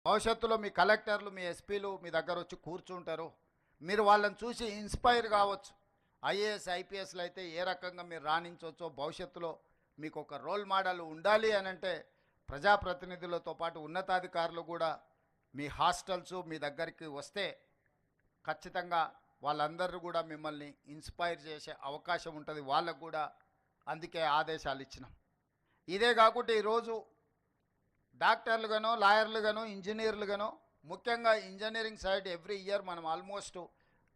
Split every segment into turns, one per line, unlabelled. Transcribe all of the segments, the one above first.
భవిష్యత్తులో మీ కలెక్టర్లు మీ ఎస్పీలు మీ దగ్గర వచ్చి కూర్చుంటారు. మీరు వాళ్ళని చూసి ఇన్స్పైర్ కావచ్చు. ఐఏఎస్ ఐపీఎస్లు అయితే ఏ రకంగా మీరు రాణించవచ్చో భవిష్యత్తులో మీకు ఒక రోల్ మోడల్ ఉండాలి అని అంటే ప్రజాప్రతినిధులతో పాటు ఉన్నతాధికారులు కూడా మీ హాస్టల్స్ మీ దగ్గరికి వస్తే ఖచ్చితంగా వాళ్ళందరూ కూడా మిమ్మల్ని ఇన్స్పైర్ చేసే అవకాశం ఉంటుంది. వాళ్ళకు కూడా అందుకే ఆదేశాలు ఇచ్చినాం. ఇదే కాకుండా ఈరోజు డాక్టర్లుగానో లాయర్లుగానో ఇంజనీర్లుగానో ముఖ్యంగా ఇంజనీరింగ్ సైడ్ ఎవ్రీ ఇయర్ మనం ఆల్మోస్ట్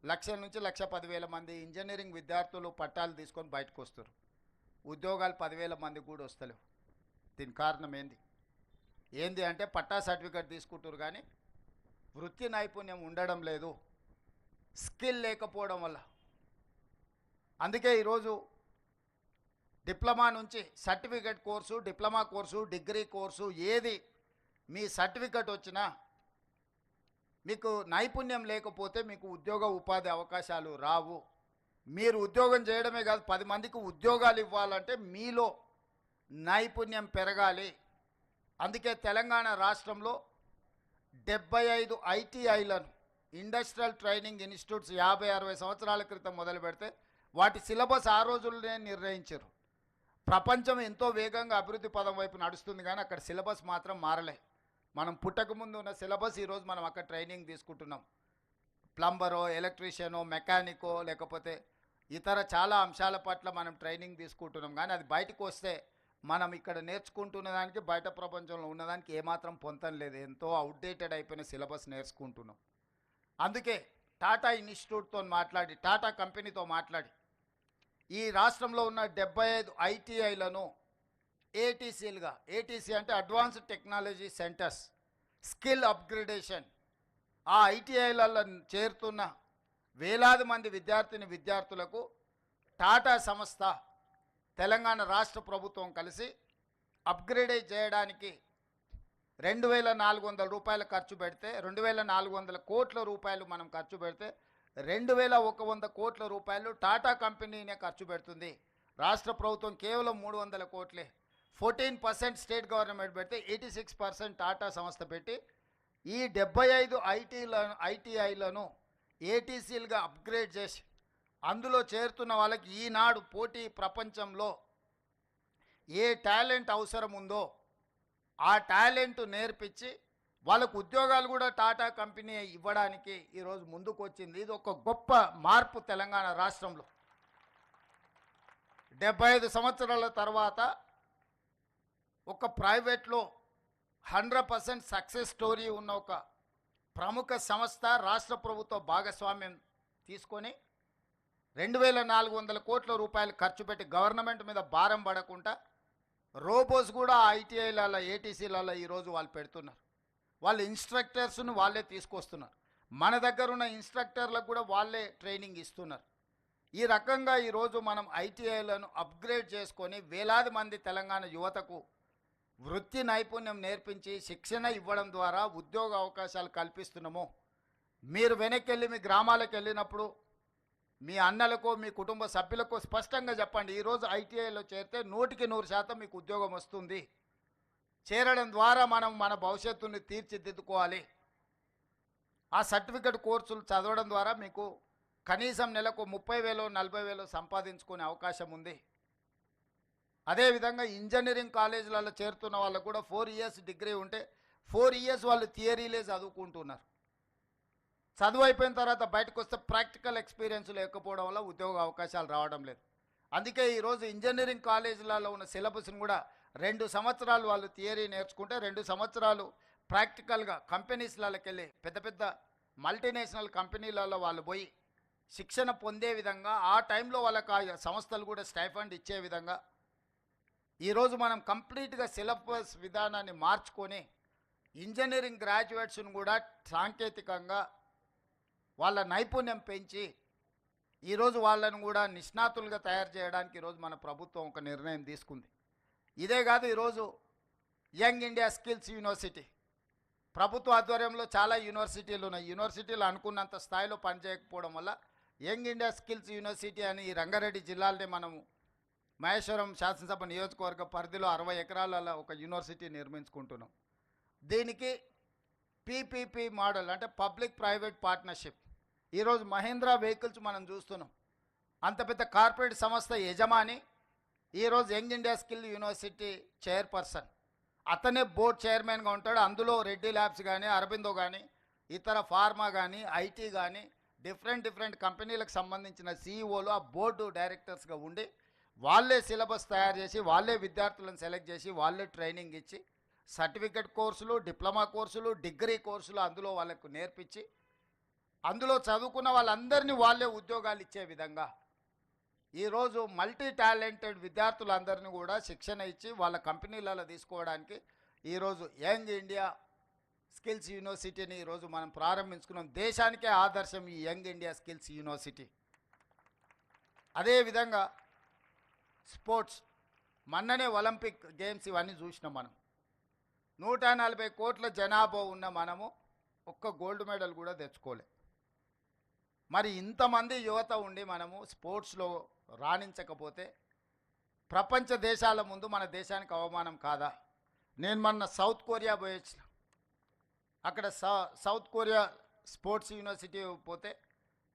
1,00,000 నుంచి 1,10,000 మంది ఇంజనీరింగ్ విద్యార్థులు పట్టాలు తీసుకొని బయటకు వస్తారు. ఉద్యోగాలు 10,000 మంది కూడా వస్తలేవు. దీని కారణం ఏంది అంటే పట్టా సర్టిఫికేట్ తీసుకుంటారు కానీ వృత్తి నైపుణ్యం ఉండడం లేదు, స్కిల్ లేకపోవడం వల్ల. అందుకే ఈరోజు డిప్లొమా నుంచి certificate course, diploma course, degree course ఏది మీ సర్టిఫికేట్ వచ్చినా మీకు నైపుణ్యం లేకపోతే మీకు ఉద్యోగ ఉపాధి అవకాశాలు రావు. మీరు ఉద్యోగం చేయడమే కాదు 10 మందికి ఉద్యోగాలు ఇవ్వాలంటే మీలో నైపుణ్యం పెరగాలి. అందుకే తెలంగాణ రాష్ట్రంలో 75 ఐటీఐలను ఇండస్ట్రియల్ ట్రైనింగ్ ఇన్స్టిట్యూట్స్ 50-60 సంవత్సరాల క్రితం మొదలు పెడితే వాటి సిలబస్ ఆ రోజుల్లోనే నిర్ణయించారు. ప్రపంచం ఎంతో వేగంగా అభివృద్ధి పదం వైపు నడుస్తుంది కానీ అక్కడ సిలబస్ మాత్రం మారలే. మనం పుట్టకముందు ఉన్న సిలబస్ ఈరోజు మనం అక్కడ ట్రైనింగ్ తీసుకుంటున్నాం. ప్లంబరో, ఎలక్ట్రీషియనో, మెకానికో లేకపోతే ఇతర చాలా అంశాల పట్ల మనం ట్రైనింగ్ తీసుకుంటున్నాం. కానీ అది బయటకు వస్తే మనం ఇక్కడ నేర్చుకుంటున్న దానికి బయట ప్రపంచంలో ఉన్నదానికి ఏమాత్రం పొంతం లేదు. ఎంతో అవుట్డేటెడ్ అయిపోయిన సిలబస్ నేర్చుకుంటున్నాం. అందుకే టాటా ఇన్స్టిట్యూట్తో మాట్లాడి, టాటా కంపెనీతో మాట్లాడి ఈ రాష్ట్రంలో ఉన్న 75 ఐటీఐలను ఏటీసీలుగా, ఏటీసీ అంటే advanced technology centres, skill upgradation, ఆ ఐటీఐలలో చేరుతున్న వేలాది మంది విద్యార్థులకు టాటా సంస్థ తెలంగాణ రాష్ట్ర ప్రభుత్వం కలిసి అప్గ్రేడ్ చేయడానికి 2,400 రూపాయలు ఖర్చు పెడితే, 2,400 కోట్ల రూపాయలు మనం ఖర్చు పెడితే 2,100 కోట్ల రూపాయలు టాటా కంపెనీనే ఖర్చు పెడుతుంది. రాష్ట్ర ప్రభుత్వం కేవలం 300 కోట్లే. 14% స్టేట్ గవర్నమెంట్ పెడితే 86% టాటా సంస్థ పెట్టి ఈ 75 ఐటీఐలను ఏటీసీలుగా అప్గ్రేడ్ చేసి అందులో చేరుతున్న వాళ్ళకి ఈనాడు పోటీ ప్రపంచంలో ఏ టాలెంట్ అవసరం ఉందో ఆ టాలెంట్ నేర్పించి వాళ్ళకు ఉద్యోగాలు కూడా టాటా కంపెనీ ఇవ్వడానికి ఈరోజు ముందుకు వచ్చింది. ఇది ఒక గొప్ప మార్పు తెలంగాణ రాష్ట్రంలో. 75 సంవత్సరాల తర్వాత ఒక ప్రైవేట్లో 100% సక్సెస్ స్టోరీ ఉన్న ఒక ప్రముఖ సంస్థ రాష్ట్ర ప్రభుత్వ భాగస్వామ్యం తీసుకొని 2,400 కోట్ల రూపాయలు ఖర్చు పెట్టి గవర్నమెంట్ మీద భారం పడకుండా రోబోస్ కూడా ఐటీఐలలో, ఏటీసీలలో ఈరోజు వాళ్ళు పెడుతున్నారు. వాళ్ళు ఇన్స్ట్రక్టర్స్ను వాళ్ళే తీసుకొస్తున్నారు. మన దగ్గర ఉన్న ఇన్స్ట్రక్టర్లకు కూడా వాళ్ళే ట్రైనింగ్ ఇస్తున్నారు. ఈ రకంగా ఈరోజు మనం ఐటీఐలను అప్గ్రేడ్ చేసుకొని వేలాది మంది తెలంగాణ యువతకు వృత్తి నైపుణ్యం నేర్పించి శిక్షణ ఇవ్వడం ద్వారా ఉద్యోగ అవకాశాలు కల్పిస్తున్నాము. మీరు వెనక్కి వెళ్ళి మీ గ్రామాలకు వెళ్ళినప్పుడు మీ అన్నలకు, మీ కుటుంబ సభ్యులకు స్పష్టంగా చెప్పండి, ఈరోజు ఐటీఐలో చేరితే 100% మీకు ఉద్యోగం వస్తుంది. చేరడం ద్వారా మనం మన భవిష్యత్తుని తీర్చిదిద్దుకోవాలి. ఆ సర్టిఫికెట్ కోర్సులు చదవడం ద్వారా మీకు కనీసం నెలకు 30,000 40,000 సంపాదించుకునే అవకాశం ఉంది. అదేవిధంగా ఇంజనీరింగ్ కాలేజీలలో చేరుతున్న వాళ్ళకు కూడా 4 ఇయర్స్ డిగ్రీ ఉంటే 4 ఇయర్స్ వాళ్ళు థియరీలే చదువుకుంటున్నారు. చదువు అయిపోయిన తర్వాత బయటకు వస్తే ప్రాక్టికల్ ఎక్స్పీరియన్స్ లేకపోవడం వల్ల ఉద్యోగ అవకాశాలు రావడం లేదు. అందుకే ఈరోజు ఇంజనీరింగ్ కాలేజీలలో ఉన్న సిలబస్ని కూడా 2 సంవత్సరాలు వాళ్ళు థియరీ నేర్చుకుంటే 2 సంవత్సరాలు ప్రాక్టికల్గా కంపెనీస్లకి వెళ్ళి పెద్ద పెద్ద మల్టీనేషనల్ కంపెనీలలో వాళ్ళు పోయి శిక్షణ పొందే విధంగా ఆ టైంలో వాళ్ళకి ఆ సంస్థలు కూడా స్టైఫండ్ ఇచ్చే విధంగా ఈరోజు మనం కంప్లీట్గా సిలబస్ విధానాన్ని మార్చుకొని ఇంజనీరింగ్ గ్రాడ్యుయేట్స్ను కూడా సాంకేతికంగా వాళ్ళ నైపుణ్యం పెంచి ఈరోజు వాళ్ళను కూడా నిష్ణాతులుగా తయారు చేయడానికి ఈరోజు మన ప్రభుత్వం ఒక నిర్ణయం తీసుకుంది. ఇదే కాదు, ఈరోజు యంగ్ ఇండియా స్కిల్స్ యూనివర్సిటీ ప్రభుత్వ ఆధ్వర్యంలో చాలా యూనివర్సిటీలు ఉన్నాయి. యూనివర్సిటీలు అనుకున్నంత స్థాయిలో పనిచేయకపోవడం వల్ల యంగ్ ఇండియా స్కిల్స్ యూనివర్సిటీ అని ఈ రంగారెడ్డి జిల్లాలోనే మనము మహేశ్వరం శాసనసభ నియోజకవర్గ పరిధిలో 60 ఎకరాలలో ఒక యూనివర్సిటీ నిర్మించుకుంటున్నాం. దీనికి పీపీపీ మోడల్ అంటే పబ్లిక్ ప్రైవేట్ పార్ట్నర్షిప్. ఈరోజు మహీంద్రా వెహికల్స్ మనం చూస్తున్నాం. అంత పెద్ద కార్పొరేట్ సంస్థ యజమాని ఈరోజు young India skill university chairperson. అతనే బోర్డ్ చైర్మన్గా ఉంటాడు. అందులో రెడ్డి ల్యాబ్స్ కానీ, అరబిందో కానీ, ఇతర ఫార్మా కానీ, ఐటీ కానీ, డిఫరెంట్ కంపెనీలకు సంబంధించిన సీఈఓలు ఆ బోర్డు డైరెక్టర్స్గా ఉండి వాళ్ళే సిలబస్ తయారు చేసి, వాళ్ళే విద్యార్థులను సెలెక్ట్ చేసి, వాళ్ళే ట్రైనింగ్ ఇచ్చి, సర్టిఫికెట్ కోర్సులు, డిప్లొమా కోర్సులు, డిగ్రీ కోర్సులు అందులో వాళ్ళకు నేర్పించి, అందులో చదువుకున్న వాళ్ళందరినీ వాళ్ళే ఉద్యోగాలు ఇచ్చే విధంగా ఈరోజు మల్టీ టాలెంటెడ్ విద్యార్థులందరినీ కూడా శిక్షణ ఇచ్చి వాళ్ళ కంపెనీలలో తీసుకోవడానికి ఈరోజు యంగ్ ఇండియా స్కిల్స్ యూనివర్సిటీని ఈరోజు మనం ప్రారంభించుకున్నాం. దేశానికే ఆదర్శం ఈ యంగ్ ఇండియా స్కిల్స్ యూనివర్సిటీ. అదేవిధంగా స్పోర్ట్స్, మొన్ననే ఒలింపిక్ గేమ్స్ ఇవన్నీ చూసినాం మనం. 140 కోట్ల జనాభా ఉన్న మనము ఒక్క గోల్డ్ మెడల్ కూడా తెచ్చుకోలే. మరి ఇంతమంది యువత ఉండి మనము స్పోర్ట్స్లో రాణించకపోతే ప్రపంచ దేశాల ముందు మన దేశానికి అవమానం కాదా? నేను మొన్న సౌత్ కొరియా పోయొచ్చిన. అక్కడ సౌత్ కొరియా స్పోర్ట్స్ యూనివర్సిటీ పోతే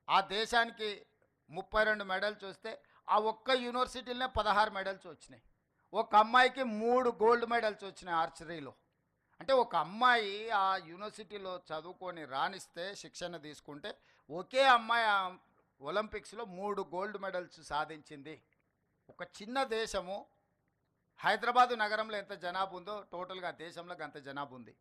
ఆ దేశానికి 32 మెడల్స్ వస్తే ఆ ఒక్క యూనివర్సిటీలోనే 16 మెడల్స్ వచ్చినాయి. ఒక అమ్మాయికి 3 గోల్డ్ మెడల్స్ వచ్చినాయి ఆర్చరీలో. అంటే ఒక అమ్మాయి ఆ యూనివర్సిటీలో చదువుకొని రాణిస్తే, శిక్షణ తీసుకుంటే, ఒకే అమ్మాయి ఒలింపిక్స్లో 3 గోల్డ్ మెడల్స్ సాధించింది. ఒక చిన్న దేశము, హైదరాబాదు నగరంలో ఎంత జనాభా ఉందో టోటల్గా దేశంలో అంత జనాభా ఉంది.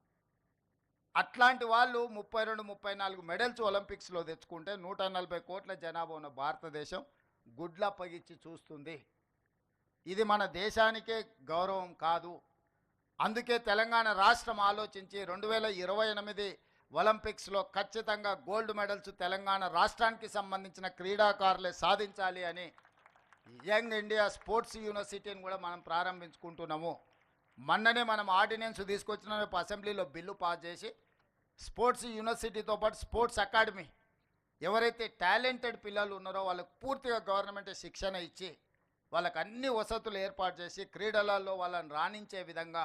అట్లాంటి వాళ్ళు 32-34 మెడల్స్ ఒలింపిక్స్లో తెచ్చుకుంటే 140 కోట్ల జనాభా ఉన్న భారతదేశం గుడ్లప్పగిచ్చి చూస్తుంది. ఇది మన దేశానికే గౌరవం కాదు. అందుకే తెలంగాణ రాష్ట్రం ఆలోచించి 2028 ఒలింపిక్స్లో ఖచ్చితంగా గోల్డ్ మెడల్స్ తెలంగాణ రాష్ట్రానికి సంబంధించిన క్రీడాకారులే సాధించాలి అని యంగ్ ఇండియా స్పోర్ట్స్ యూనివర్సిటీని కూడా మనం ప్రారంభించుకుంటున్నాము. మొన్ననే మనం ఆర్డినెన్స్ తీసుకొచ్చిన అసెంబ్లీలో బిల్లు పాస్ చేసి స్పోర్ట్స్ యూనివర్సిటీతో పాటు స్పోర్ట్స్ అకాడమీ, ఎవరైతే టాలెంటెడ్ పిల్లలు ఉన్నారో వాళ్ళకు పూర్తిగా గవర్నమెంట్ శిక్షణ ఇచ్చి వాళ్ళకి అన్ని వసతులు ఏర్పాటు చేసి క్రీడలలో వాళ్ళని రాణించే విధంగా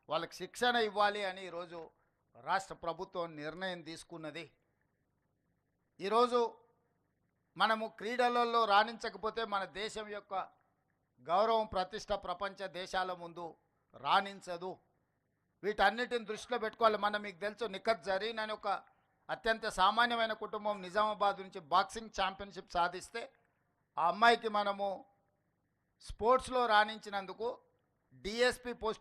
వాళ్ళకి శిక్షణ ఇవ్వాలి అని ఈరోజు రాష్ట్ర ప్రభుత్వం నిర్ణయం తీసుకున్నది. ఈరోజు మనము క్రీడలలో రాణించకపోతే మన దేశం యొక్క గౌరవం, ప్రతిష్ట ప్రపంచ దేశాల ముందు రాణించదు. వీటన్నిటిని దృష్టిలో పెట్టుకోవాలి. మనం మీకు తెలుసు, నిఖత్ జరీన్ అని ఒక అత్యంత సామాన్యమైన కుటుంబం నిజామాబాద్ నుంచి బాక్సింగ్ ఛాంపియన్షిప్ సాధిస్తే ఆ అమ్మాయికి మనము స్పోర్ట్స్లో రాణించినందుకు డిఎస్పి పోస్ట్